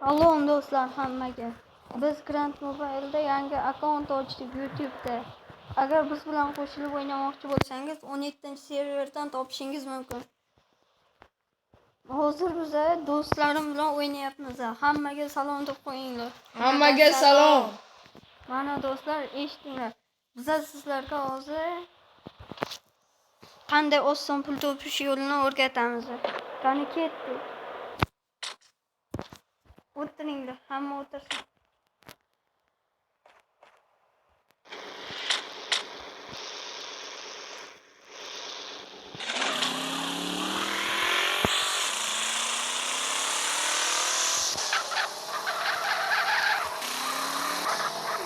Allo do'stlar hammaga. Biz Grand Mobile'da yangi akkaunt ochdik YouTube'da. Agar biz bilan qo'shilib o'ynamoqchi bo'lsangiz, 17-serverdan topishingiz mumkin. Hozir biz do'stlarim bilan o'ynayapmiz. Hammaga salom deb qo'yinglar. Hammaga salom. Mana do'stlar, eshitinglar. Biz sizlarga hozir qanday oson pul topish yo'lini o'rgatamiz. Qani ketdik. O'tiringlar, hamma o'tirsin.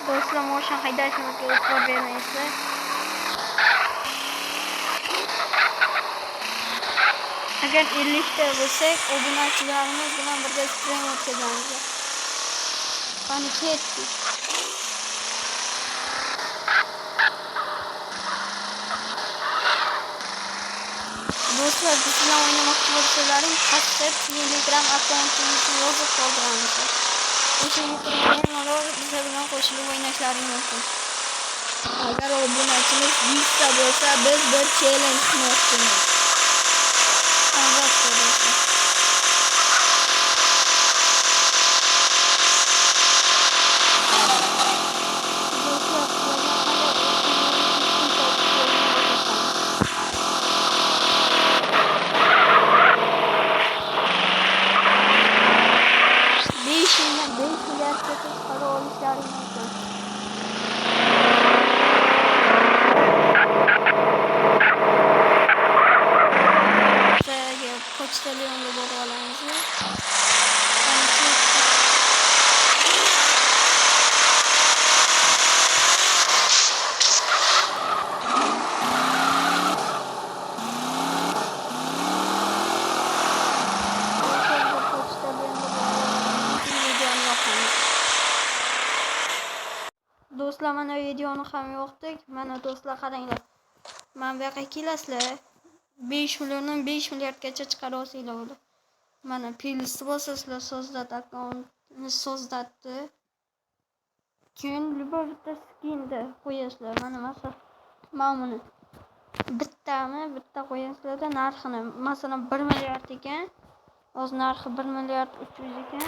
Do'stlar, motion haydashimizga e'tibor bermaysizlar. Agar 50 ta bo'lsak, obunachilarimiz bilan birga stream o'tkazamiz. Qani ketdik. Do'stlar, biz bilan o'ynamoqchi bo'lsalaring, pastda Telegram akkauntimizni yozib qoldiramiz. O'shani qilganlar biz bilan qo'shilib o'ynashlaring mumkin. Agar obunachimiz 100 ta bo'lsa, biz bir challenge qilmoqchimiz. Albatta do'stlar. Pochtalyonga borib olamiz. Do'stlar, mana videoni ham yoqdik. Mana do'stlar, qaranglar. Mana bu yoqqa kelasizlar. 5 milliondan 5 milliardgacha chiqarasizlar uni. Mana playlist bosasizlar, sozdat akkauntni sozdatdi. Keyin любой bitta skinda qo'yasizlar. Mana buni bitta qo'yasizlar-da, narxini. Masalan 1 milliard ekan. Hozir narxi 1 milliard 300 ekan.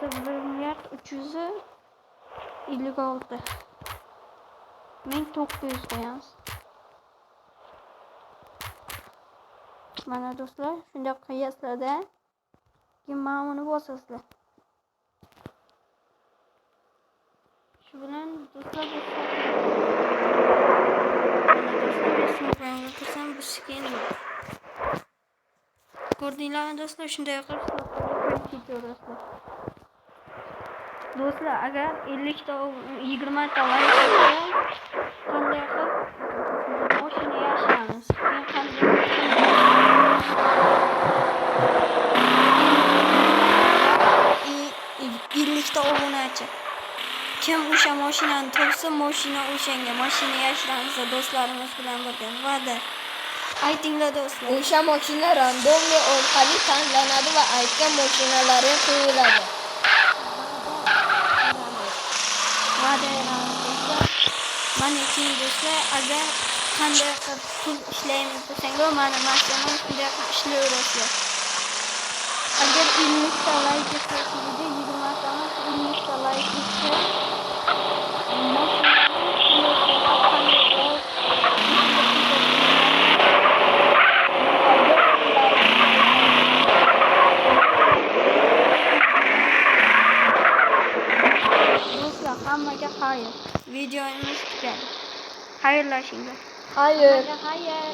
Biz 1 milliard 356 1900 qo'yamiz. Mana do'stlar, shunday qo'yasizlar-da. Keyin mana buni bosasizlar. Shu bilan do'stlar, bu skin. Ko'rdinglarmi do'stlar, shunday qilib ketaverasizlar. Do'stlar, agar 50 ta 20 ta like qilsa, qanday qilib moshina yashiramiz. Men qanday 50 ta obunachi. Kim o'sha mashinani topsa, mashina o'shanga, mashina yashiramiz do'stlarimiz bilan birga. Va'da. Aytinglar do'stlar. O'sha mashina randomli orqali tanlanadi va aytgan mashinalari qo'yiladi. Va'da beramiz do'stlar. Mana keyin do'stlar, agar qanday qilib pul ishlaymiz desanglar, mana masalan shunday qilib ishlayverasizlar. Agar 50 ta like qilsangiz, 20 ta emas, 50 ta like qilsa, do'stlar, hammaga xayr. Videomiz tugadi. Xayrlashinglar. Xayr. Xayr.